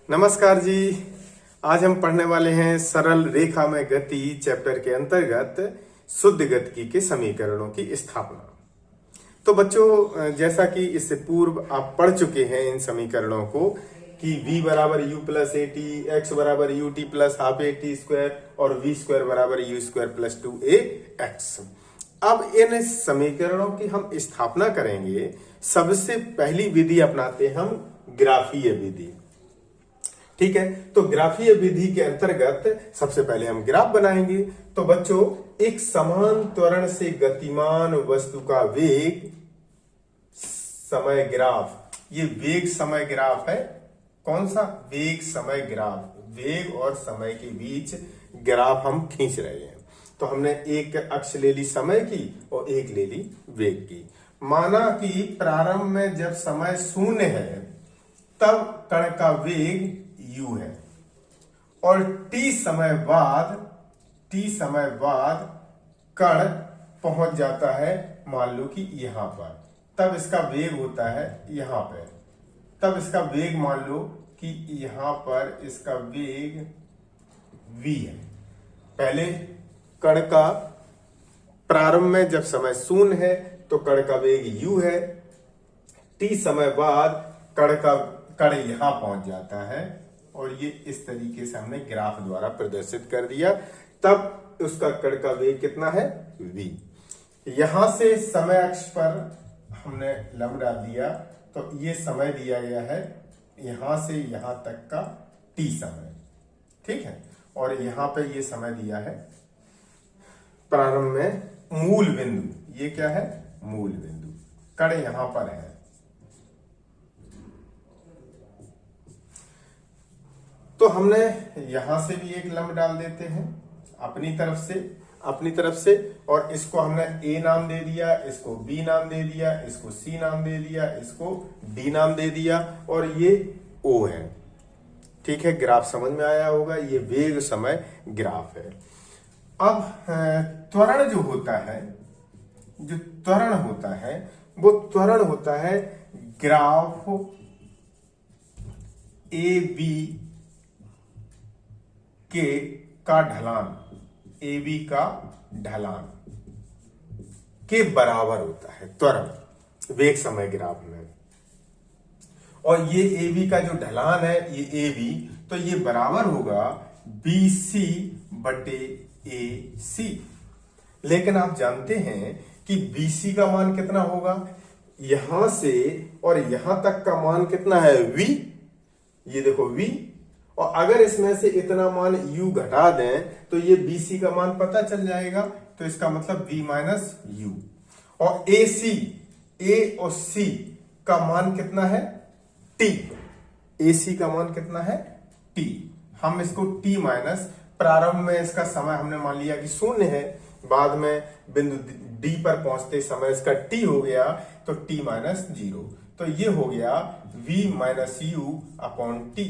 नमस्कार जी। आज हम पढ़ने वाले हैं सरल रेखा में गति चैप्टर के अंतर्गत शुद्ध गतिकी के समीकरणों की स्थापना। तो बच्चों, जैसा कि इससे पूर्व आप पढ़ चुके हैं इन समीकरणों को कि v बराबर u plus A T, X बराबर U T plus half A T square और v स्क्वायर बराबर यू स्क्वायर प्लस 2ax। अब इन समीकरणों की हम स्थापना करेंगे। सबसे पहली विधि अपनाते हम ग्राफीय विधि। ठीक है, तो ग्राफीय विधि के अंतर्गत सबसे पहले हम ग्राफ बनाएंगे। तो बच्चों, एक समान त्वरण से गतिमान वस्तु का वेग समय ग्राफ, ये वेग समय ग्राफ है। कौन सा? वेग समय ग्राफ। वेग और समय के बीच ग्राफ हम खींच रहे हैं। तो हमने एक अक्ष ले ली समय की और एक ले ली वेग की। माना कि प्रारंभ में जब समय शून्य है तब कण का वेग u है और t समय बाद कण पहुंच जाता है, मान लो कि यहां पर, तब इसका वेग होता है यहां पे। तब इसका वेग मान लो कि यहां पर इसका वेग v है। पहले कण का प्रारंभ में जब समय शून्य है तो कण का वेग u है। t समय बाद कण यहां पहुंच जाता है और ये इस तरीके से हमने ग्राफ द्वारा प्रदर्शित कर दिया। तब उसका कण का वेग कितना है? v। यहां से समय अक्ष पर हमने लंब डाल दिया तो ये समय दिया गया है यहां से यहां तक का t समय। ठीक है, और यहां पे ये समय दिया है प्रारंभ में मूल बिंदु। ये क्या है? मूल बिंदु। कण यहां पर है। तो हमने यहां से भी एक लंब डाल देते हैं अपनी तरफ से और इसको हमने a नाम दे दिया, इसको b नाम दे दिया, इसको c नाम दे दिया, इसको d नाम दे दिया और ये o है। ठीक है, ग्राफ समझ में आया होगा। ये वेग समय ग्राफ है। अब त्वरण जो होता है वो त्वरण होता है ग्राफ ए बी का ढलान के बराबर होता है त्वरण वेग समय ग्राफ में। और ये ए बी का जो ढलान है, ये ए बी, तो ये बराबर होगा बी सी बटे ए सी। लेकिन आप जानते हैं कि बी सी का मान कितना होगा? यहां से और यहां तक का मान कितना है? v। ये देखो v, और अगर इसमें से इतना मान u घटा दें तो ये BC का मान पता चल जाएगा। तो इसका मतलब v माइनस u। और AC, A और C का मान कितना है? T। AC का मान कितना है? T। हम इसको T माइनस, प्रारंभ में इसका समय हमने मान लिया कि शून्य है, बाद में बिंदु D पर पहुंचते समय इसका T हो गया तो T माइनस 0। तो ये हो गया v minus u upon T।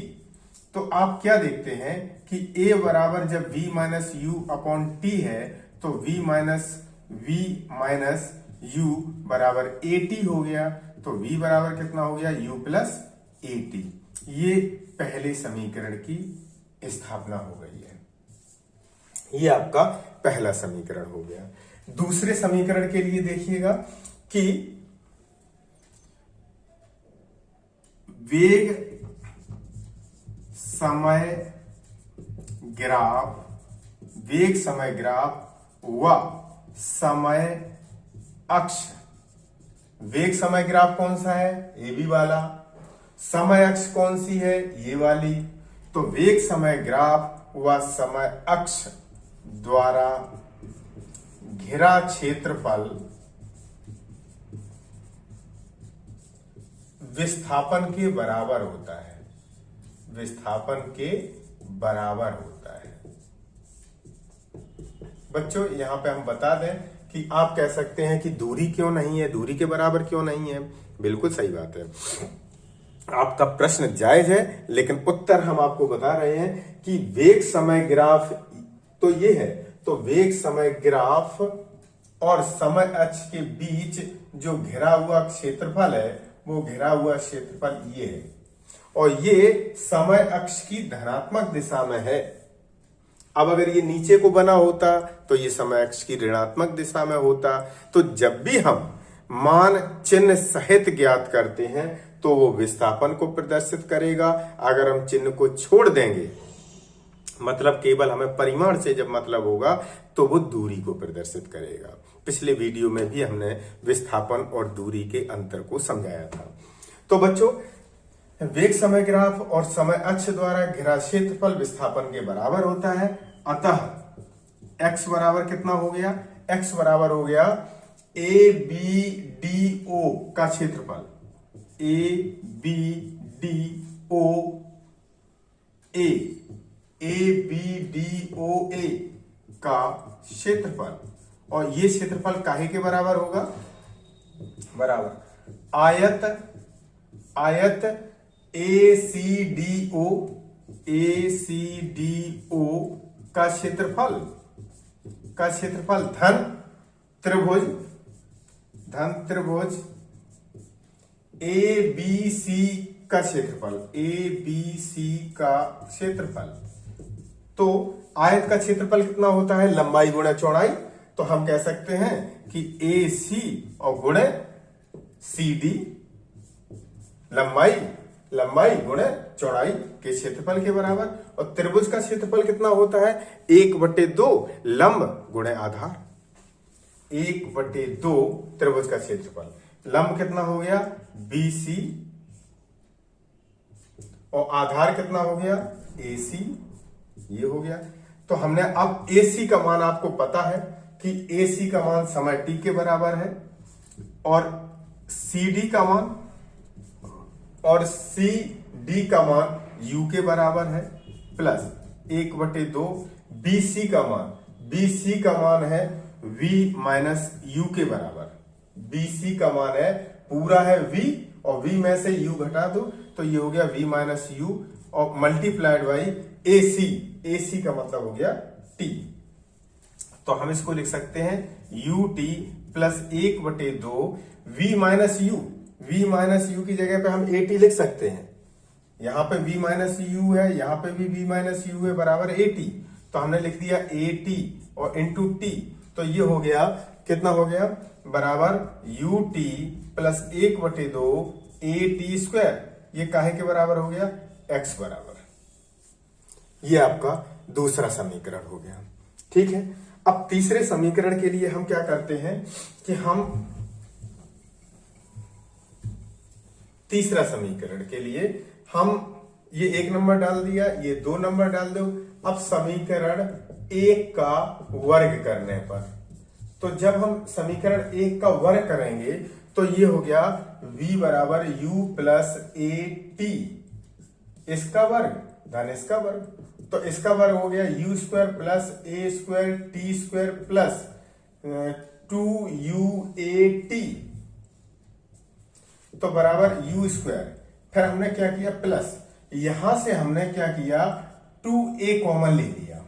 तो आप क्या देखते हैं कि a बराबर जब v minus you upon T है तो v माइनस यू बराबर ए टी हो गया। तो v बराबर कितना हो गया? u plus A T. ये पहले समीकरण की स्थापना हो गई है। ये आपका पहला समीकरण हो गया। दूसरे समीकरण के लिए देखिएगा कि वेग समय ग्राफ व समय अक्ष। वेग समय ग्राफ कौन सा है? ए बी वाला। समय अक्ष कौन सी है? ये वाली। तो वेग समय ग्राफ व समय अक्ष द्वारा घिरा क्षेत्रफल विस्थापन के बराबर होता है। बच्चों, यहां पे हम बता दें कि आप कह सकते हैं कि दूरी क्यों नहीं है, दूरी के बराबर क्यों नहीं है। बिल्कुल सही बात है, आपका प्रश्न जायज है, लेकिन उत्तर हम आपको बता रहे हैं कि वेग समय ग्राफ तो ये है। तो वेग समय ग्राफ और समय अक्ष के बीच जो घिरा हुआ क्षेत्रफल है वो घिरा हुआ क्षेत्रफल ये है। और ये समय अक्ष की धनात्मक दिशा में है। अब अगर ये नीचे को बना होता तो ये समय अक्ष की ऋणात्मक दिशा में होता। तो जब भी हम मान चिन्ह सहित ज्ञात करते हैं तो वो विस्थापन को प्रदर्शित करेगा। अगर हम चिन्ह को छोड़ देंगे, मतलब केवल हमें परिमाण से जब मतलब होगा, तो वो दूरी को प्रदर्शित करेगा। पिछले वीडियो में भी हमने विस्थापन और दूरी के अंतर को समझाया था। तो बच्चों, वेग समय ग्राफ और समय अक्ष द्वारा घिरा क्षेत्रफल विस्थापन के बराबर होता है। अतः x बराबर कितना हो गया? x बराबर हो गया ABDO का क्षेत्रफल, ABDOA का क्षेत्रफल। और ये क्षेत्रफल काहे के बराबर होगा? बराबर आयत ACDO का क्षेत्रफल धन त्रिभुज ABC का क्षेत्रफल। तो आयत का क्षेत्रफल कितना होता है? लंबाई गुणा चौड़ाई। तो हम कह सकते हैं कि AC और गुणे CD, लंबाई गुणे चौड़ाई के क्षेत्रफल के बराबर। और त्रिभुज का क्षेत्रफल कितना होता है? 1/2 लंब गुणे आधार। 1/2 त्रिभुज का क्षेत्रफल। लंब कितना हो गया? BC और आधार कितना हो गया? AC। ये हो गया। तो हमने अब AC का मान आपको पता है कि AC का मान समय t के बराबर है, और CD का मान और CD का मान U के बराबर है, प्लस 1/2 BC का मान है V माइनस U के बराबर। BC का मान है पूरा है V, और V में से U घटा दो तो ये हो गया V माइनस U, और मल्टीप्लाइड बाई AC का मतलब हो गया T। तो हम इसको लिख सकते हैं UT plus 1/2 V minus U की जगह पे हम AT लिख सकते हैं। यहां पे V माइनस U है, यहां पे भी V माइनस U है, बराबर AT। तो हमने लिख दिया AT और इंटू T। तो ये हो गया, कितना हो गया? बराबर UT प्लस 1/2 AT स्क्वायर। ये काहे के बराबर हो गया? X बराबर। ये आपका दूसरा समीकरण हो गया। ठीक है। अब तीसरे समीकरण के लिए हम क्या करते हैं कि हम तीसरा समीकरण के लिए हम ये 1 नंबर डाल दिया, ये 2 नंबर डाल दो। अब समीकरण 1 का वर्ग करने पर, तो जब हम समीकरण 1 का वर्ग करेंगे तो ये हो गया v बराबर u प्लस AT, इसका वर्ग धन इसका वर्ग। तो इसका वर्ग हो गया u square plus a square t square plus 2uAT, तो बराबर u स्क्वायर। फिर हमने क्या किया? प्लस, यहां से हमने क्या किया? 2a कॉमन ले लिया।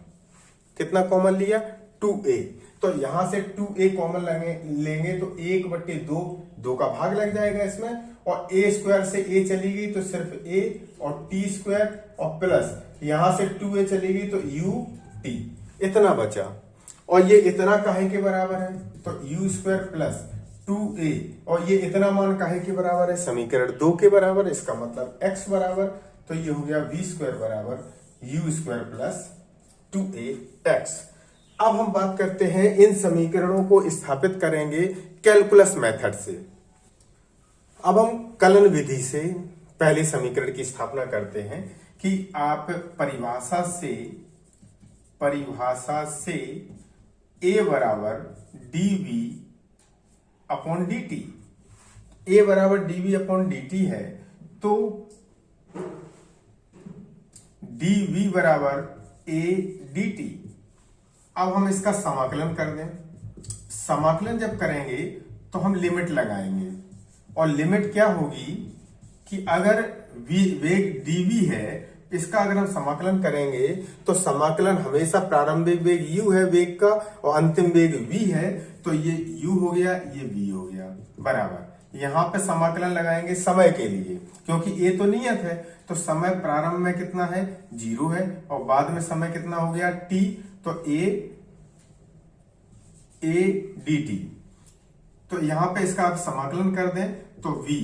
कितना कॉमन लिया? 2a। तो यहां से 2a कॉमन लेंगे तो 1/2, 2 का भाग लग जाएगा इसमें, और a स्क्वायर से a चली गई तो सिर्फ a, और t स्क्वायर, और प्लस यहां से 2a चली गई तो ut, इतना बचा। और ये इतना काहे के बराबर है? तो u स्क्वायर प्लस 2a, और ये इतना मान काहे के बराबर है? समीकरण 2 के बराबर। इसका मतलब x बराबर, तो ये हो गया v स्क्वायर बराबर u स्क्वायर प्लस 2ax। अब हम बात करते हैं, इन समीकरणों को स्थापित करेंगे कैलकुलस मेथड से। अब हम कलन विधि से पहले समीकरण की स्थापना करते हैं कि आप परिभाषा से a बराबर dv अपॉन dt, a बराबर dv अपॉन dt है, तो dv बराबर a dt। अब हम इसका समाकलन कर दें। समाकलन जब करेंगे तो हम लिमिट लगाएंगे, और लिमिट क्या होगी कि अगर वेग dv है, इसका अगर हम समाकलन करेंगे तो समाकलन हमेशा प्रारंभिक वेग u है वेग का, और अंतिम वेग v है, तो ये u हो गया, ये v हो गया, बराबर यहां पे समाकलन लगाएंगे समय के लिए, क्योंकि ए तो नियत है, तो समय प्रारंभ में कितना है 0 है और बाद में समय कितना हो गया t, तो ए dt। तो यहां पे इसका आप समाकलन कर दें तो v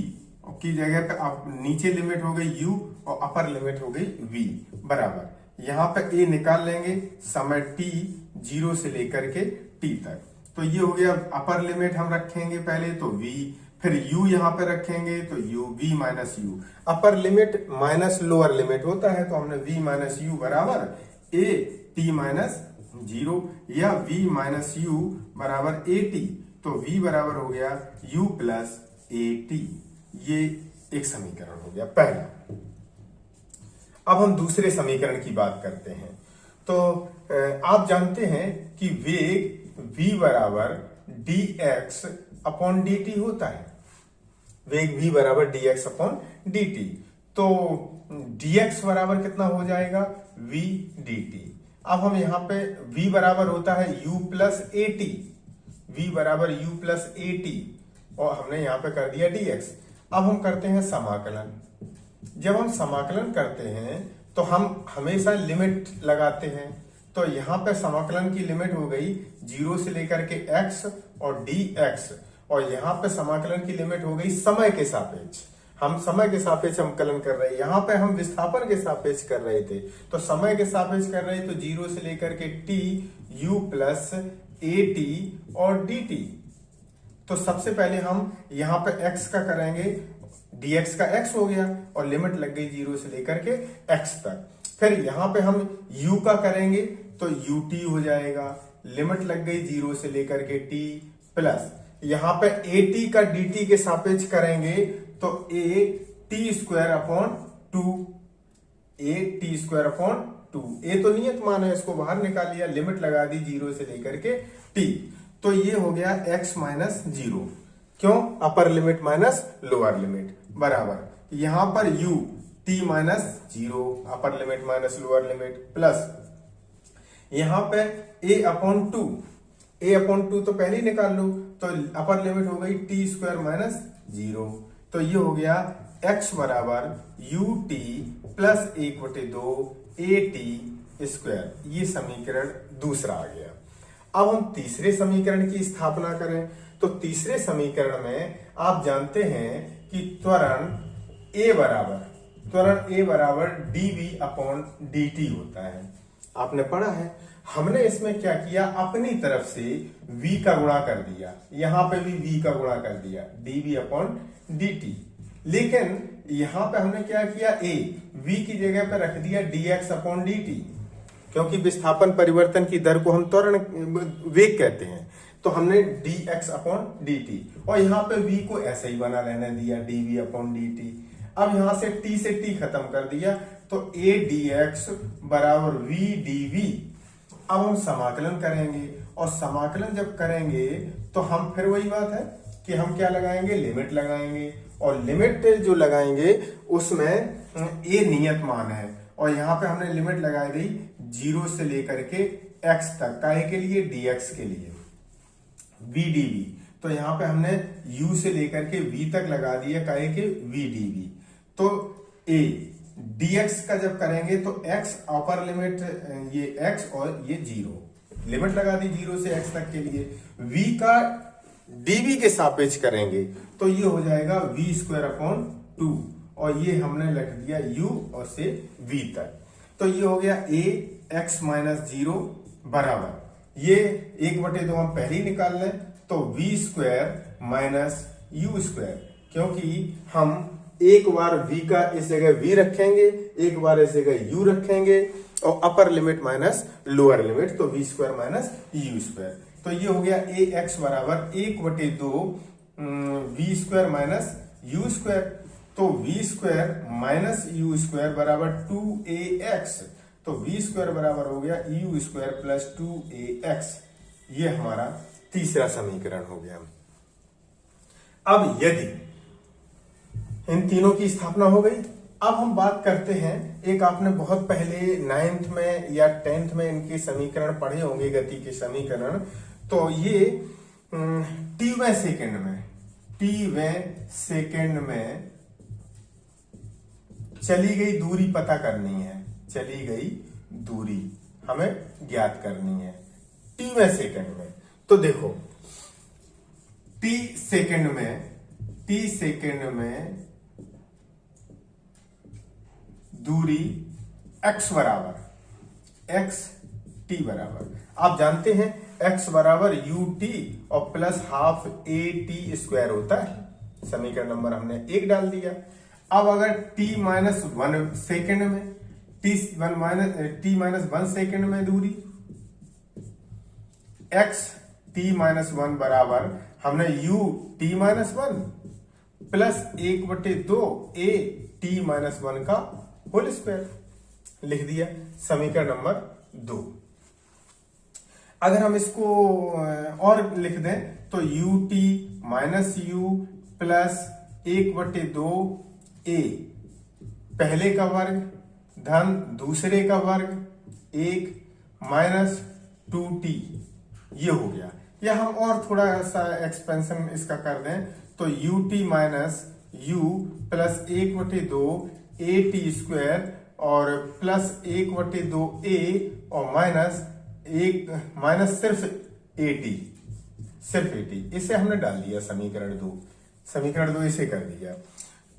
की जगह पे आप नीचे लिमिट हो गई u और अपर लिमिट हो गई v बराबर, यहां पे a निकाल लेंगे समय t 0 से लेकर के t तक। तो ये हो गया अपर लिमिट हम रखेंगे पहले तो v, फिर u यहां पे रखेंगे तो u v minus u। Upper limit minus lower limit होता है, तो हमने v माइनस u बराबर a t माइनस 0 या v माइनस u बराबर a t। तो v बराबर हो गया u प्लस a t। ये एक समीकरण हो गया पहला। अब हम दूसरे समीकरण की बात करते हैं। तो आप जानते हैं कि वेग v बराबर dx अपॉन dt होता है। वेग v बराबर dx अपॉन dt, तो dx बराबर कितना हो जाएगा v dt। अब हम यहाँ पे v बराबर होता है u plus A T, v बराबर u प्लस ए टी, और हमने यहाँ पे कर दिया dx। अब हम करते हैं समाकलन। जब हम समाकलन करते हैं तो हम हमेशा लिमिट लगाते हैं। तो यहाँ पे समाकलन की लिमिट हो गई 0 से लेकर के x और dx, और यहाँ पे समाकलन की लिमिट हो गई समय के सापेक्ष। हम समय के सापेक्ष समाकलन कर रहे हैं, यहाँ पे हम विस्थापन के सापेक्ष कर रहे थे, तो समय के सापेक्ष कर रहे, तो 0 से लेकर के t u plus A T और dt। तो सबसे पहले हम यहाँ पे x का करेंगे, dx का x हो गया और लिमिट लग गई 0 से लेकर के x तक। फिर यहाँ पे हम u का करेंगे तो ut हो जाएगा, लिमिट लग गई 0 से लेकर के t, प्लस यहाँ पे at का dt के सापेक्ष करेंगे तो a t square upon 2, a t square upon 2। a तो नियत मान है, इसको बाहर निकाल लिया, लिमिट लगा दी 0 से लेकर के t। तो ये हो गया x माइनस 0, क्यों upper limit minus lower limit बराबर, यहां पर u t minus 0 upper limit minus lower limit, plus यहां पे a अपॉन 2, a अपॉन 2 तो पहले ही निकाल लो, तो अपर लिमिट हो गई t स्क्वायर माइनस 0। तो ये हो गया x बराबर ut प्लस 1/2 at स्क्वायर। ये समीकरण दूसरा आ गया। अब हम तीसरे समीकरण की स्थापना करें। तो तीसरे समीकरण में आप जानते हैं कि त्वरण a बराबर dv अपॉन dt होता है, आपने पढ़ा है। हमने इसमें क्या किया, अपनी तरफ से v का गुणा कर दिया, यहां पे भी v का गुणा कर दिया dv अपॉन dt। लेकिन यहां पे हमने क्या किया, v की जगह पे रख दिया dx अपॉन dt, क्योंकि विस्थापन परिवर्तन की दर को हम त्वरण वेग कहते हैं। तो हमने dx अपॉन dt और यहाँ पे v को ऐसे ही बना रहने दिया dv अपॉन dt। अब यहां से t से t खत्म कर दिया, तो a dx बराबर v dv। अब हम समाकलन करेंगे, और समाकलन जब करेंगे तो हम फिर वही बात है कि हम क्या लगाएंगे, लिमिट लगाएंगे, और लिमिट जो लगाएंगे उसमें a नियत मान है, और यहाँ पे हमने लिमिट लगाई दी 0 से लेकर के x तक, काहे के लिए, dx के लिए v dv। तो यहाँ पे हमने u से लेकर के v तक लगा दिया, काहे के v dv। तो a dx का जब करेंगे तो x अपर लिमिट, ये x और ये 0, लिमिट लगा दी 0 से x तक के लिए। v का dv के सापेक्ष करेंगे तो ये हो जाएगा v स्क्वायर अपॉन 2, और ये हमने लिख दिया u और से v तक। तो ये हो गया a x माइनस 0 बराबर, ये 1/2 हम पहले ही निकाल लें, तो v square minus u square, क्योंकि हम एक बार v का इस जगह v रखेंगे, एक बार इस जगह u रखेंगे, और upper limit minus lower limit, तो v square minus u square. तो ये हो गया ax बराबर 1/2 v square minus u square. तो v square minus u square बराबर 2ax, तो v स्क्वायर बराबर हो गया u स्क्वायर प्लस 2ax। ये हमारा तीसरा समीकरण हो गया। अब यदि इन तीनों की स्थापना हो गई, अब हम बात करते हैं, एक आपने बहुत पहले 9th में या 10th में इनके समीकरण पढ़े होंगे, गति के समीकरण। तो ये t वें सेकंड में टीवें सेकेंड में चली गई दूरी पता करनी है। चली गई दूरी हमें ज्ञात करनी है टीवें सेकेंड में। तो देखो टी सेकेंड में दूरी x बराबर x t बराबर, आप जानते हैं x बराबर यू टी और plus half A T square होता है। समीकरण नंबर हमने 1 डाल दिया। अब अगर t माइनस 1 सेकेंड में t माइनस 1 सेकेंड में दूरी x t माइनस 1 बराबर हमने u t minus 1 plus 1/2 a t minus 1 का होल स्क्वायर लिख दिया। समीकरण नंबर 2। अगर हम इसको और लिख दें तो U T minus you plus 1/2 a पहले का वर्ग धन दूसरे का वर्ग 1 माइनस 2t, ये हो गया। या हम और थोड़ा सा एक्सपेंशन इसका कर दें तो U T minus you plus 1/2 A T square और प्लस 1/2 ए और माइनस सिर्फ ए टी, इसे हमने डाल दिया समीकरण 2 इसे कर दिया।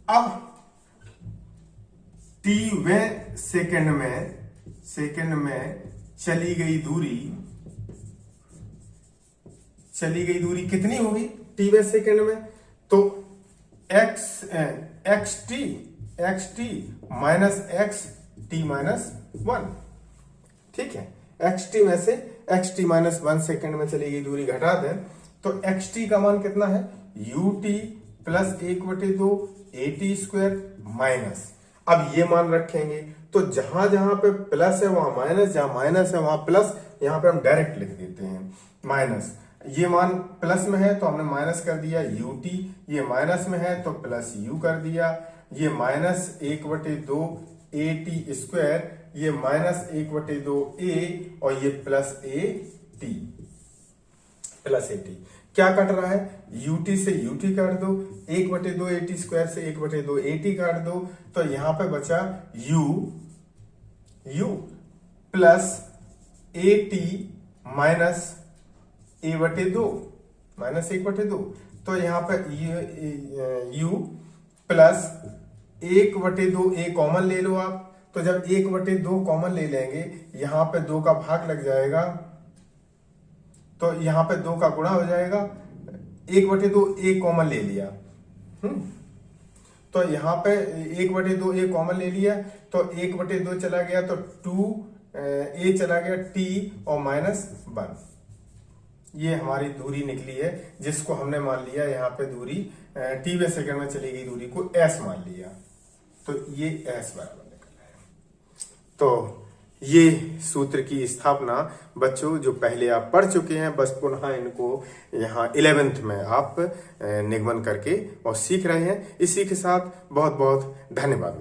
अब टीवें सेकेंड में चली गई दूरी कितनी होगी टीवें सेकेंड में? तो x T minus x T minus 1, ठीक है। एक्स टी में से एक्स टी माइनस 1 सेकेंड में चली गई दूरी घटा दें तो एक्स टी का मान कितना है? You T plus 1/2 A T square minus, अब ये मान रखेंगे तो जहां जहां पे प्लस है वहां माइनस, जहां माइनस है वहां प्लस, यहां पे हम डायरेक्ट लिख देते हैं माइनस। ये मान प्लस में है तो हमने माइनस कर दिया यू टी, ये माइनस में है तो प्लस यू कर दिया, ये माइनस 1/2 ए टी स्क्वायर, ये माइनस 1/2 ए और ये प्लस ए टी क्या कट रहा है? यूटी से यूटी काट दो, 1/2 ए टी स्क्वायर से 1/2 ए टी काट दो, तो यहां पे बचा you plus A T minus minus 1/2, तो यहां पे यू प्लस 1/2 ए कॉमन ले लो आप, तो जब 1/2 कॉमन ले लेंगे यहां पे 2 का भाग लग जाएगा तो यहां पे 2 का गुणा हो जाएगा, 1/2 ए कॉमन ले लिया, तो यहां पे 1/2 ए कॉमन ले लिया तो 1/2 चला गया तो 2 ए चला गया टी और माइनस 1, ये हमारी दूरी निकली है जिसको हमने मान लिया यहाँ पे दूरी टीवें सेकंड में चली गई दूरी को एस मान लिया, तो ये एस बराबर निकला है। तो ये सूत्र की स्थापना बच्चों जो पहले आप पढ़ चुके हैं, बस पुनः इनको यहाँ 11th में आप निगमन करके और सीख रहे हैं। इसी के साथ बहुत बहुत धन्यवाद।